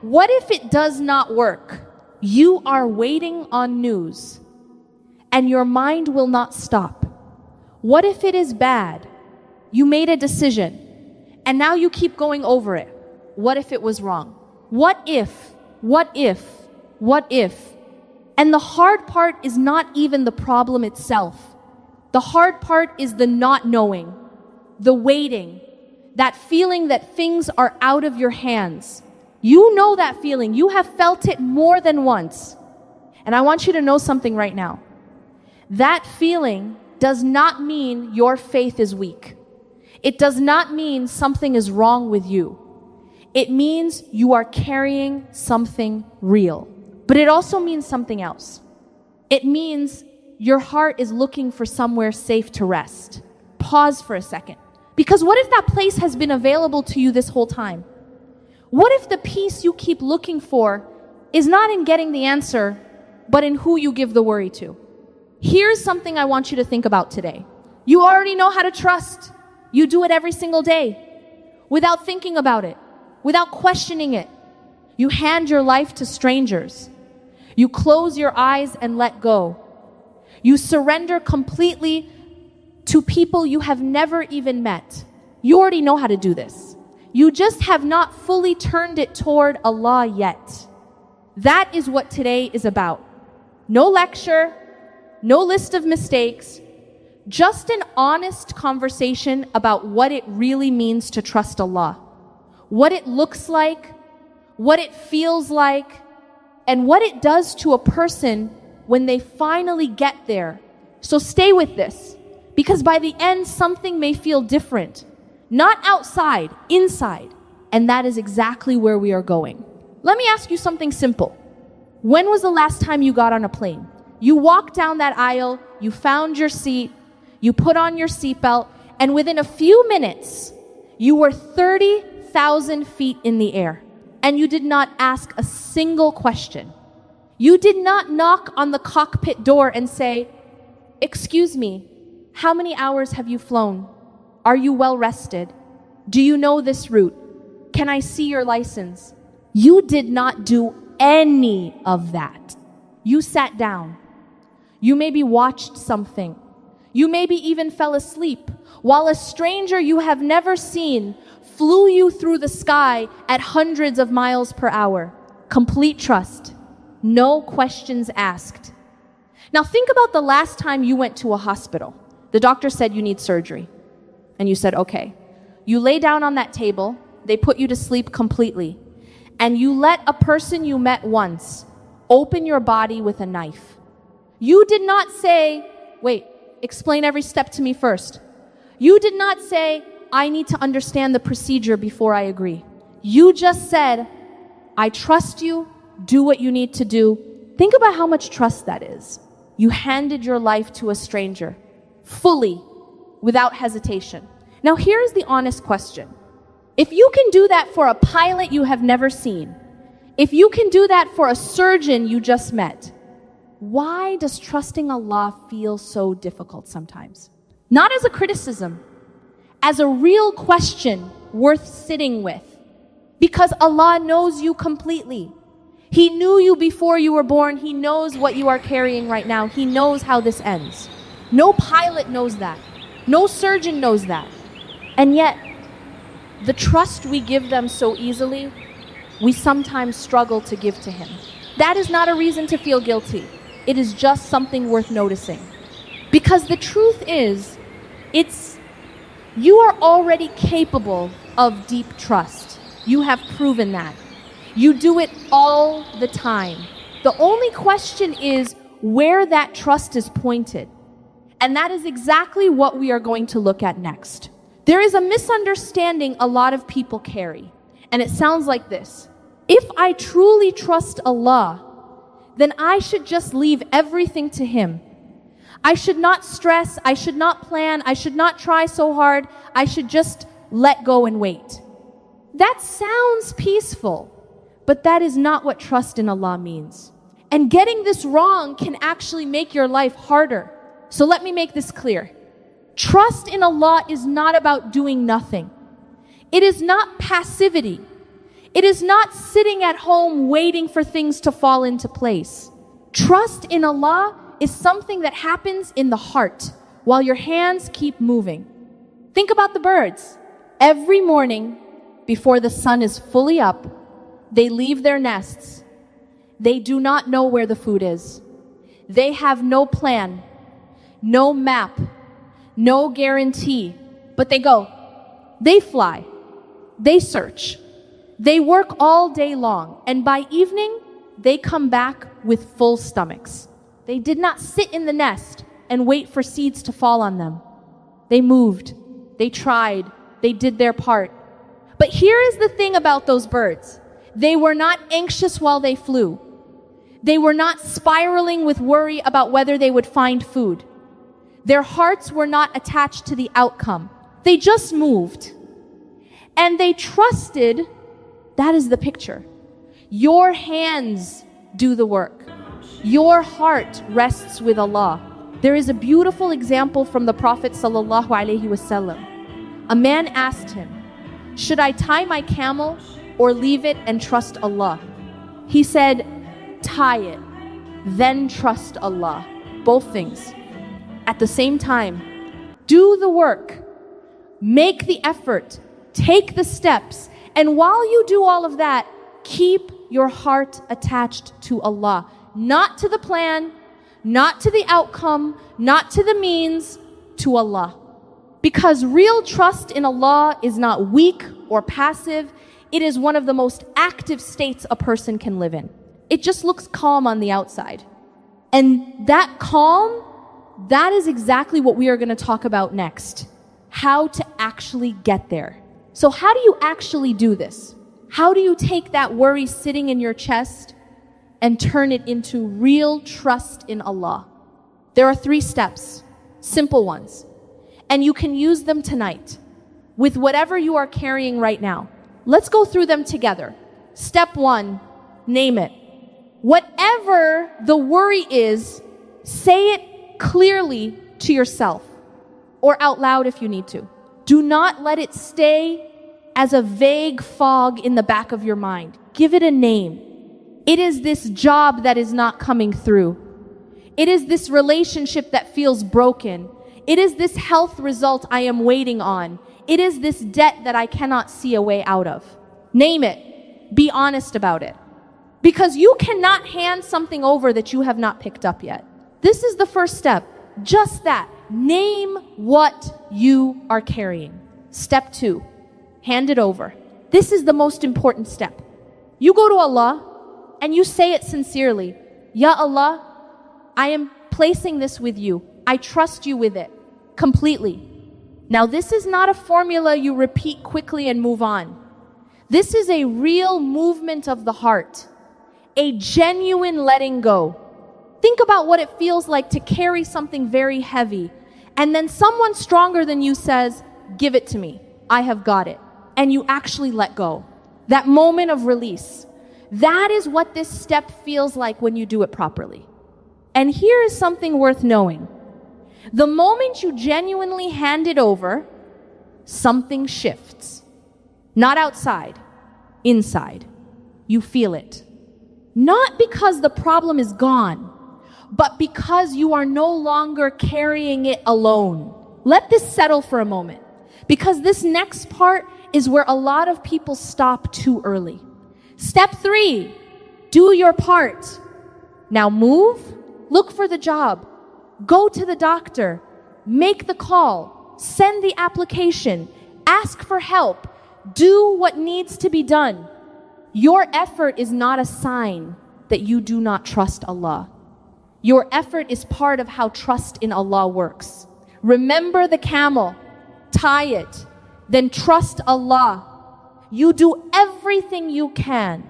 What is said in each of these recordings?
What if it does not work? You are waiting on news, and your mind will not stop. What if it is bad? You made a decision, and now you keep going over it. What if it was wrong? What if? What if? What if? And the hard part is not even the problem itself. The hard part is the not knowing, the waiting, that feeling that things are out of your hands. You know that feeling. You have felt it more than once. And I want you to know something right now. That feeling does not mean your faith is weak. It does not mean something is wrong with you. It means you are carrying something real. But it also means something else. It means your heart is looking for somewhere safe to rest. Pause for a second. Because what if that place has been available to you this whole time? What if the peace you keep looking for is not in getting the answer, but in who you give the worry to? Here's something I want you to think about today. You already know how to trust. You do it every single day, without thinking about it, without questioning it. You hand your life to strangers. You close your eyes and let go. You surrender completely to people you have never even met. You already know how to do this. You just have not fully turned it toward Allah yet. That is what today is about. No lecture, no list of mistakes, just an honest conversation about what it really means to trust Allah, what it looks like, what it feels like, and what it does to a person when they finally get there. So stay with this, because by the end, something may feel different. Not outside, inside. And that is exactly where we are going. Let me ask you something simple. When was the last time you got on a plane? You walked down that aisle, you found your seat, you put on your seatbelt, and within a few minutes, you were 30,000 feet in the air. And you did not ask a single question. You did not knock on the cockpit door and say, "Excuse me, how many hours have you flown? Are you well rested? Do you know this route? Can I see your license?" You did not do any of that. You sat down. You maybe watched something. You maybe even fell asleep while a stranger you have never seen flew you through the sky at hundreds of miles per hour. Complete trust. No questions asked. Now think about the last time you went to a hospital. The doctor said you need surgery. And you said, okay. You lay down on that table. They put you to sleep completely. And you let a person you met once open your body with a knife. You did not say, wait, explain every step to me first. You did not say, I need to understand the procedure before I agree. You just said, I trust you, do what you need to do. Think about how much trust that is. You handed your life to a stranger, fully, without hesitation. Now here's the honest question. If you can do that for a pilot you have never seen, if you can do that for a surgeon you just met, why does trusting Allah feel so difficult sometimes? Not as a criticism, as a real question worth sitting with. Because Allah knows you completely. He knew you before you were born. He knows what you are carrying right now. He knows how this ends. No pilot knows that. No surgeon knows that. And yet, the trust we give them so easily, we sometimes struggle to give to Him. That is not a reason to feel guilty. It is just something worth noticing. Because the truth is, you are already capable of deep trust. You have proven that. You do it all the time. The only question is where that trust is pointed. And that is exactly what we are going to look at next. There is a misunderstanding a lot of people carry, and it sounds like this. If I truly trust Allah, then I should just leave everything to Him. I should not stress, I should not plan, I should not try so hard, I should just let go and wait. That sounds peaceful, but that is not what trust in Allah means. And getting this wrong can actually make your life harder. So let me make this clear. Trust in Allah is not about doing nothing. It is not passivity. It is not sitting at home waiting for things to fall into place. Trust in Allah is something that happens in the heart while your hands keep moving. Think about the birds. Every morning, before the sun is fully up, they leave their nests. They do not know where the food is. They have no plan, no map, no guarantee, but they go. They fly. They search. They work all day long, and by evening, they come back with full stomachs. They did not sit in the nest and wait for seeds to fall on them. They moved. They tried. They did their part. But here is the thing about those birds. They were not anxious while they flew. They were not spiraling with worry about whether they would find food. Their hearts were not attached to the outcome. They just moved. And they trusted. That is the picture. Your hands do the work. Your heart rests with Allah. There is a beautiful example from the Prophet sallallahu alaihi wasallam. A man asked him, "Should I tie my camel or leave it and trust Allah?" He said, "Tie it, then trust Allah." Both things. At the same time, do the work, make the effort, take the steps, and while you do all of that, keep your heart attached to Allah, not to the plan, not to the outcome, not to the means, to Allah. Because real trust in Allah is not weak or passive. It is one of the most active states a person can live in. It just looks calm on the outside. And that calm, that is exactly what we are going to talk about next. How to actually get there. So how do you actually do this? How do you take that worry sitting in your chest and turn it into real trust in Allah? There are 3 steps, simple ones. And you can use them tonight with whatever you are carrying right now. Let's go through them together. Step 1, name it. Whatever the worry is, say it clearly to yourself or out loud if you need to. Do not let it stay as a vague fog in the back of your mind. Give it a name. It is this job that is not coming through. It is this relationship that feels broken. It is this health result I am waiting on. It is this debt that I cannot see a way out of. Name it. Be honest about it. Because you cannot hand something over that you have not picked up yet. This is the first step. Just that. Name what you are carrying. Step 2. Hand it over. This is the most important step. You go to Allah and you say it sincerely. Ya Allah, I am placing this with you. I trust you with it completely. Now, this is not a formula you repeat quickly and move on. This is a real movement of the heart, a genuine letting go. Think about what it feels like to carry something very heavy, and then someone stronger than you says, "Give it to me. I have got it." And you actually let go. That moment of release. That is what this step feels like when you do it properly. And here is something worth knowing. The moment you genuinely hand it over, something shifts. Not outside, inside. You feel it. Not because the problem is gone, but because you are no longer carrying it alone. Let this settle for a moment, because this next part is where a lot of people stop too early. Step 3, do your part. Now move, look for the job, go to the doctor, make the call, send the application, ask for help, do what needs to be done. Your effort is not a sign that you do not trust Allah. Your effort is part of how trust in Allah works. Remember the camel, tie it, then trust Allah. You do everything you can,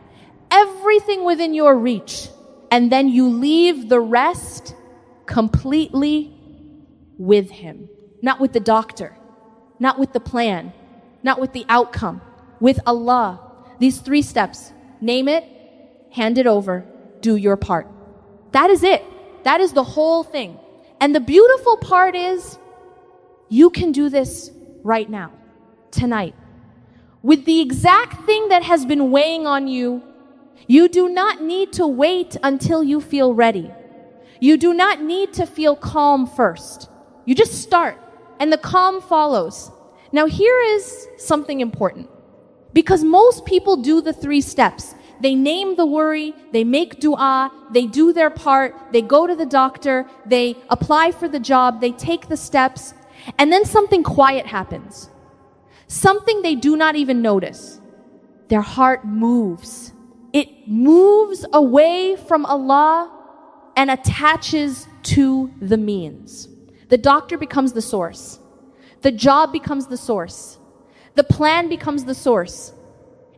everything within your reach, and then you leave the rest completely with Him. Not with the doctor, not with the plan, not with the outcome, with Allah. These 3 steps, name it, hand it over, do your part. That is it. That is the whole thing. And the beautiful part is, you can do this right now, tonight. with the exact thing that has been weighing on you. You do not need to wait until you feel ready. You do not need to feel calm first. You just start, and the calm follows. Now here is something important, because most people do the 3 steps. They name the worry, they make dua, they do their part, they go to the doctor, they apply for the job, they take the steps, and then something quiet happens. Something they do not even notice. Their heart moves. It moves away from Allah and attaches to the means. The doctor becomes the source. The job becomes the source. The plan becomes the source.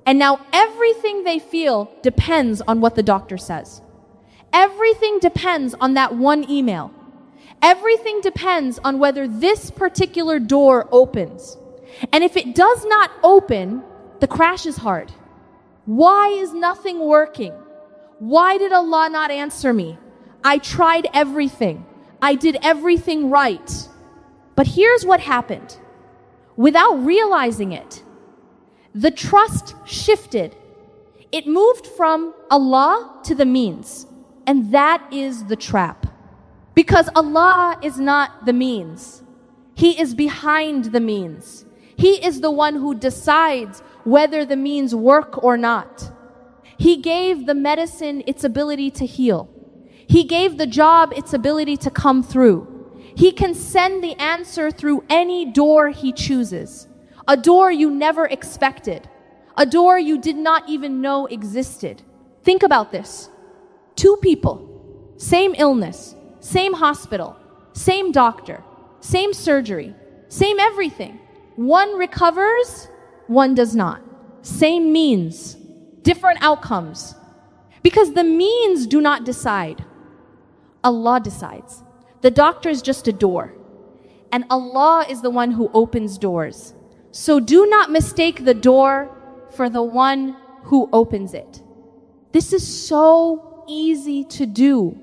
And now everything they feel depends on what the doctor says. Everything depends on that one email. Everything depends on whether this particular door opens. And if it does not open, the crash is hard. Why is nothing working? Why did Allah not answer me? I tried everything. I did everything right. But here's what happened. Without realizing it, the trust shifted. It moved from Allah to the means. And that is the trap. Because Allah is not the means. He is behind the means. He is the one who decides whether the means work or not. He gave the medicine its ability to heal. He gave the job its ability to come through. He can send the answer through any door He chooses. A door you never expected. A door you did not even know existed. Think about this. 2 people, same illness, same hospital, same doctor, same surgery, same everything. One recovers, one does not. Same means, different outcomes. Because the means do not decide. Allah decides. The doctor is just a door. And Allah is the one who opens doors. So do not mistake the door for the one who opens it. This is so easy to do,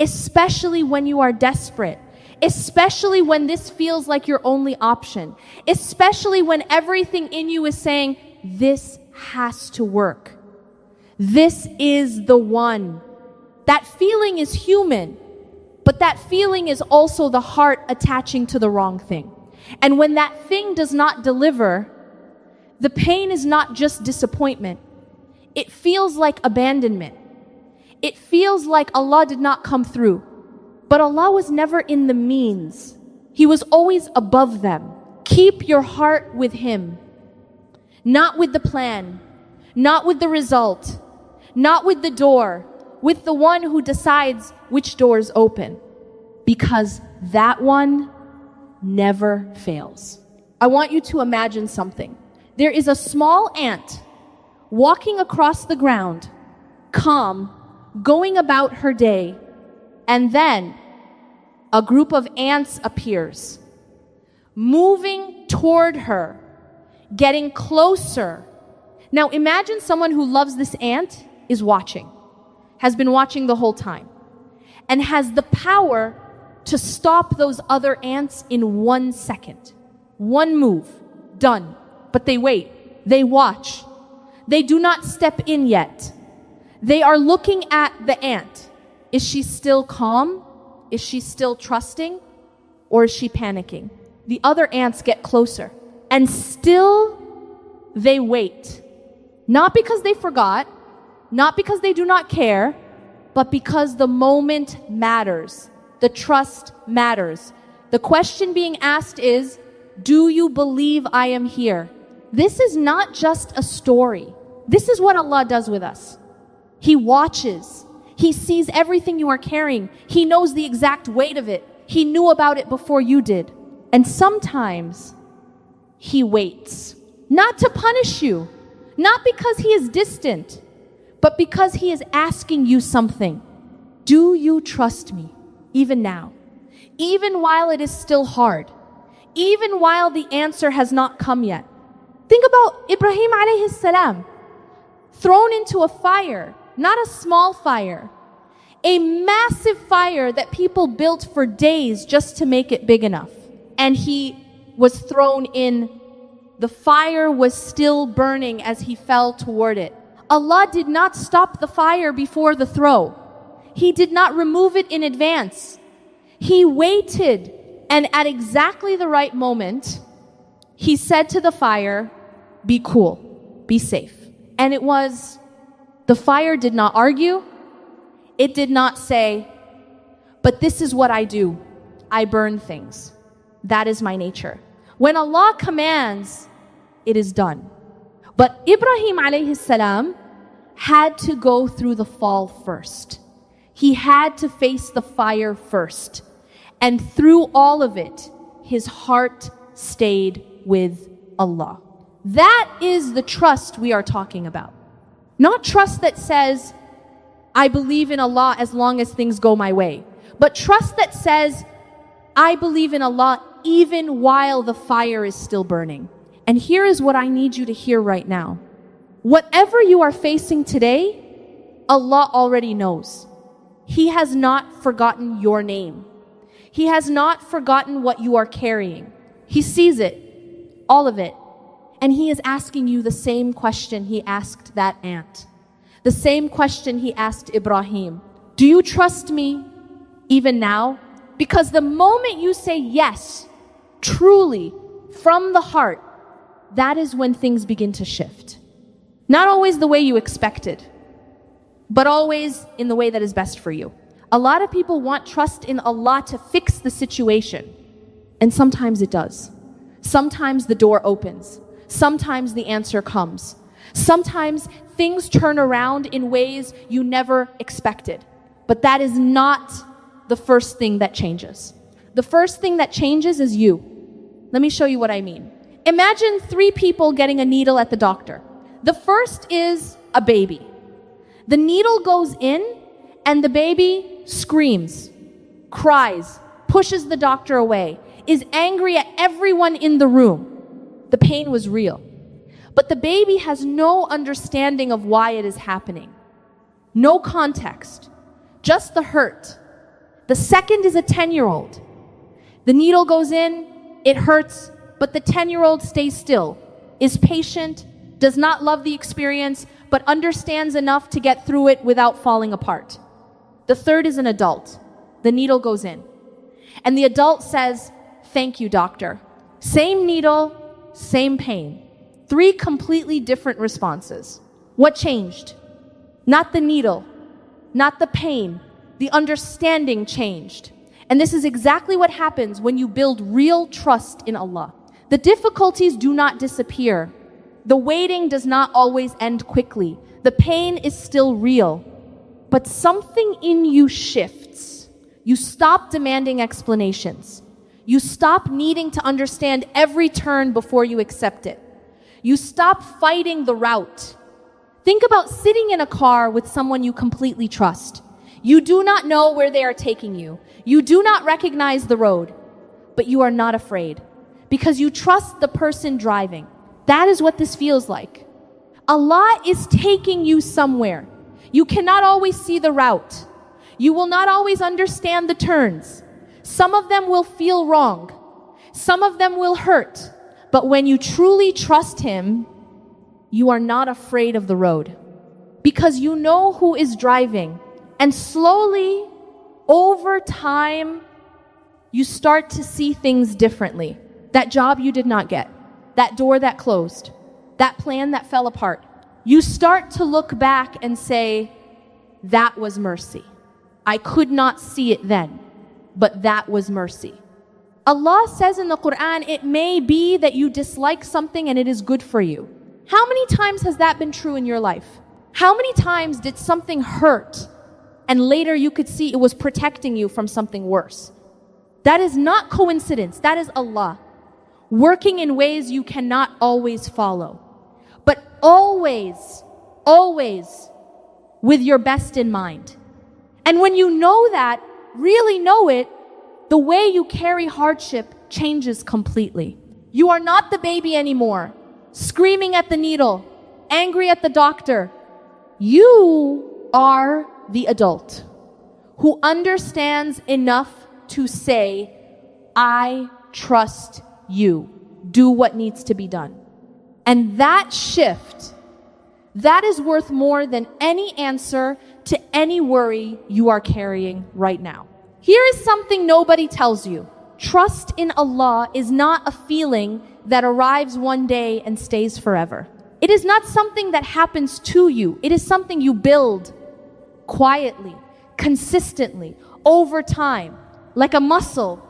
especially when you are desperate, especially when this feels like your only option, especially when everything in you is saying, this has to work. This is the one. That feeling is human, but that feeling is also the heart attaching to the wrong thing. And when that thing does not deliver, the pain is not just disappointment. It feels like abandonment. It feels like Allah did not come through. But Allah was never in the means. He was always above them. Keep your heart with Him. Not with the plan. Not with the result. Not with the door. With the one who decides which doors open. Because that one never fails. I want you to imagine something. There is a small ant walking across the ground, calm, going about her day, and then a group of ants appears, moving toward her, getting closer. Now imagine someone who loves this ant is watching, has been watching the whole time, and has the power to stop those other ants in 1 second. One move, done. But they wait, they watch. They do not step in yet. They are looking at the ant. Is she still calm? Is she still trusting? Or is she panicking? The other ants get closer. And still they wait. Not because they forgot, not because they do not care, but because the moment matters. The trust matters. The question being asked is, do you believe I am here? This is not just a story. This is what Allah does with us. He watches. He sees everything you are carrying. He knows the exact weight of it. He knew about it before you did. And sometimes He waits. Not to punish you. Not because He is distant. But because He is asking you something. Do you trust me? Even now. Even while it is still hard. Even while the answer has not come yet. Think about Ibrahim alayhi salam. Thrown into a fire. Not a small fire. A massive fire that people built for days just to make it big enough. And he was thrown in The fire was still burning as he fell toward it. Allah did not stop the fire before the throw. He did not remove it in advance. He waited, and at exactly the right moment, he said to the fire, "Be cool, be safe." And the fire did not argue. It did not say, "But this is what I do. I burn things. That is my nature." When Allah commands, it is done. But Ibrahim alayhi salam had to go through the fall first. He had to face the fire first. And through all of it, his heart stayed with Allah. That is the trust we are talking about. Not trust that says, "I believe in Allah as long as things go my way." But trust that says, "I believe in Allah even while the fire is still burning." And here is what I need you to hear right now. Whatever you are facing today, Allah already knows. He has not forgotten your name. He has not forgotten what you are carrying. He sees it, all of it. And he is asking you the same question he asked that ant. The same question he asked Ibrahim. Do you trust me even now? Because the moment you say yes, truly, from the heart, that is when things begin to shift. Not always the way you expected, but always in the way that is best for you. A lot of people want trust in Allah to fix the situation. And sometimes it does. Sometimes the door opens. Sometimes the answer comes. Sometimes things turn around in ways you never expected. But that is not the first thing that changes. The first thing that changes is you. Let me show you what I mean. Imagine 3 people getting a needle at the doctor. The first is a baby. The needle goes in and the baby screams, cries, pushes the doctor away, is angry at everyone in the room. The pain was real. But the baby has no understanding of why it is happening. No context, just the hurt. The second is a 10-year-old. The needle goes in, it hurts, but the 10-year-old stays still, is patient, does not love the experience, but understands enough to get through it without falling apart. The third is an adult. The needle goes in. And the adult says, "Thank you, doctor." Same needle, same pain. 3 completely different responses. What changed? Not the needle, not the pain. The understanding changed. And this is exactly what happens when you build real trust in Allah. The difficulties do not disappear. The waiting does not always end quickly. The pain is still real. But something in you shifts. You stop demanding explanations. You stop needing to understand every turn before you accept it. You stop fighting the route. Think about sitting in a car with someone you completely trust. You do not know where they are taking you. You do not recognize the road, but you are not afraid because you trust the person driving. That is what this feels like. Allah is taking you somewhere. You cannot always see the route. You will not always understand the turns. Some of them will feel wrong. Some of them will hurt. But when you truly trust Him, you are not afraid of the road because you know who is driving. And slowly, over time, you start to see things differently. That job you did not get, that door that closed, that plan that fell apart. You start to look back and say, that was mercy. I could not see it then, but that was mercy. Allah says in the Quran, it may be that you dislike something and it is good for you. How many times has that been true in your life? How many times did something hurt and later you could see it was protecting you from something worse? That is not coincidence. That is Allah working in ways you cannot always follow. But always, always with your best in mind. And when you know that, really know it, the way you carry hardship changes completely. You are not the baby anymore, screaming at the needle, angry at the doctor. You are the adult who understands enough to say, I trust you. Do what needs to be done. And that shift, that is worth more than any answer to any worry you are carrying right now. Here is something nobody tells you. Trust in Allah is not a feeling that arrives one day and stays forever. It is not something that happens to you. It is something you build quietly, consistently, over time, like a muscle.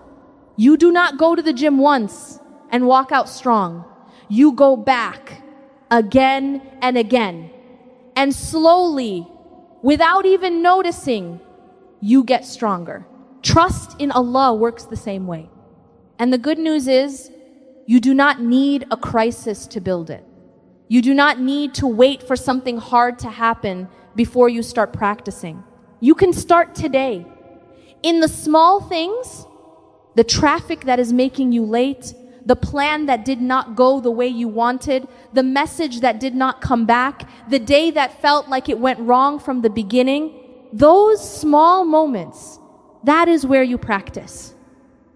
You do not go to the gym once and walk out strong. You go back again and again. And slowly, without even noticing, you get stronger. Trust in Allah works the same way. And the good news is, you do not need a crisis to build it. You do not need to wait for something hard to happen before you start practicing. You can start today. In the small things, the traffic that is making you late, the plan that did not go the way you wanted, the message that did not come back, the day that felt like it went wrong from the beginning, those small moments, that is where you practice.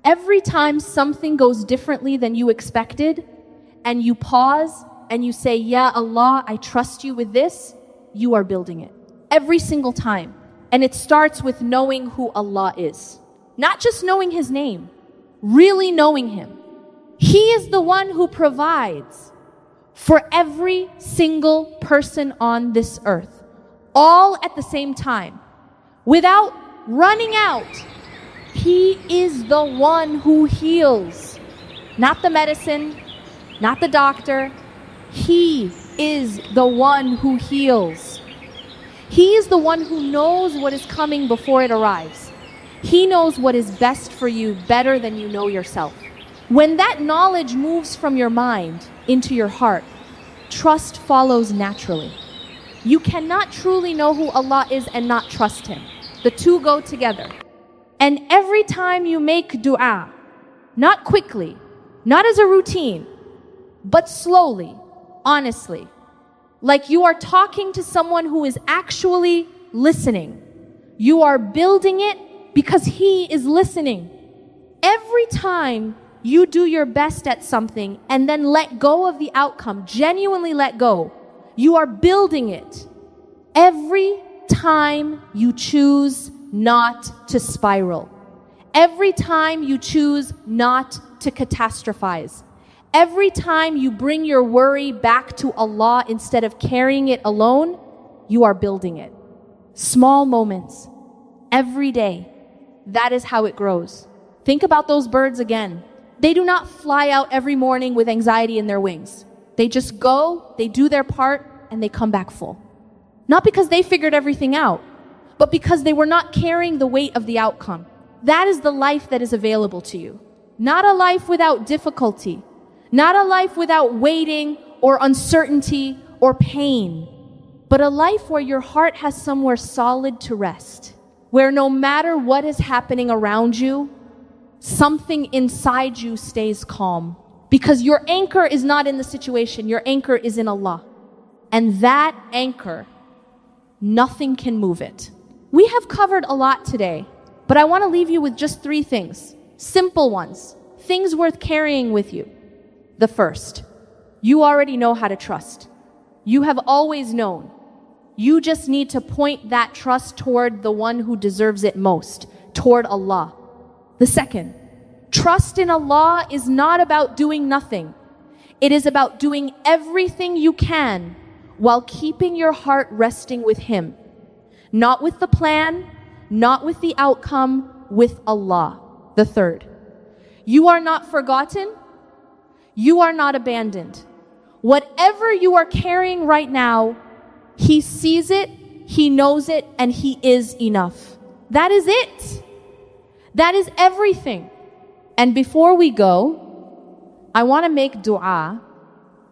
Every time something goes differently than you expected, and you pause and you say, Ya Allah, I trust you with this, you are building it. Every single time. And it starts with knowing who Allah is. Not just knowing His name, really knowing Him. He is the one who provides for every single person on this earth, all at the same time, without running out. He is the one who heals, not the medicine, not the doctor. He is the one who heals. He is the one who knows what is coming before it arrives. He knows what is best for you better than you know yourself. When that knowledge moves from your mind into your heart, trust follows naturally. You cannot truly know who Allah is and not trust Him. The two go together. And every time you make dua, not quickly, not as a routine, but slowly, honestly, like you are talking to someone who is actually listening. You are building it because He is listening. Every time you do your best at something and then let go of the outcome, genuinely let go, you are building it. Every time you choose not to spiral, every time you choose not to catastrophize, every time you bring your worry back to Allah instead of carrying it alone, you are building it. Small moments, every day. That is how it grows. Think about those birds again. They do not fly out every morning with anxiety in their wings. They just go, they do their part, and they come back full. Not because they figured everything out, but because they were not carrying the weight of the outcome. That is the life that is available to you. Not a life without difficulty. Not a life without waiting or uncertainty or pain, but a life where your heart has somewhere solid to rest, where no matter what is happening around you, something inside you stays calm. Because your anchor is not in the situation, your anchor is in Allah. And that anchor, nothing can move it. We have covered a lot today, but I want to leave you with just 3 things. Simple ones. Things worth carrying with you. The first, you already know how to trust. You have always known. You just need to point that trust toward the one who deserves it most, toward Allah. The second, trust in Allah is not about doing nothing. It is about doing everything you can while keeping your heart resting with Him. Not with the plan, not with the outcome, with Allah. The third, you are not forgotten. You are not abandoned. Whatever you are carrying right now, He sees it, He knows it, and He is enough. That is it. That is everything. And before we go, I want to make dua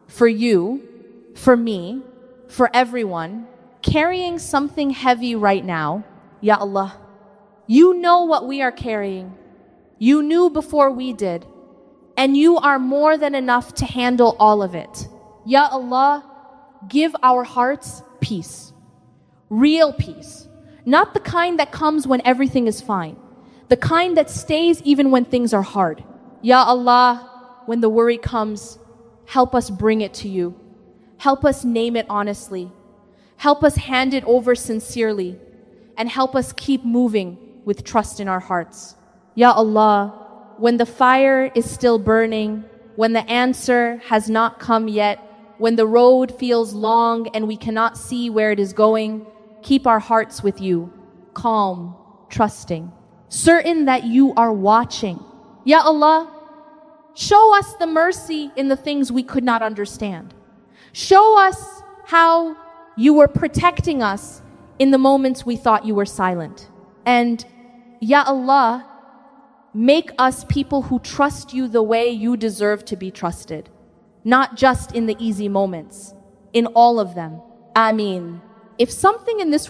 for you, for me, for everyone carrying something heavy right now. Ya Allah, you know what we are carrying. You knew before we did. And you are more than enough to handle all of it. Ya Allah, give our hearts peace. Real peace. Not the kind that comes when everything is fine. The kind that stays even when things are hard. Ya Allah, when the worry comes, help us bring it to you. Help us name it honestly. Help us hand it over sincerely. And help us keep moving with trust in our hearts. Ya Allah, when the fire is still burning, when the answer has not come yet, when the road feels long and we cannot see where it is going, keep our hearts with you, calm, trusting, certain that you are watching. Ya Allah, show us the mercy in the things we could not understand. Show us how you were protecting us in the moments we thought you were silent. And Ya Allah, make us people who trust you the way you deserve to be trusted. Not just in the easy moments, in all of them. Ameen. If something in this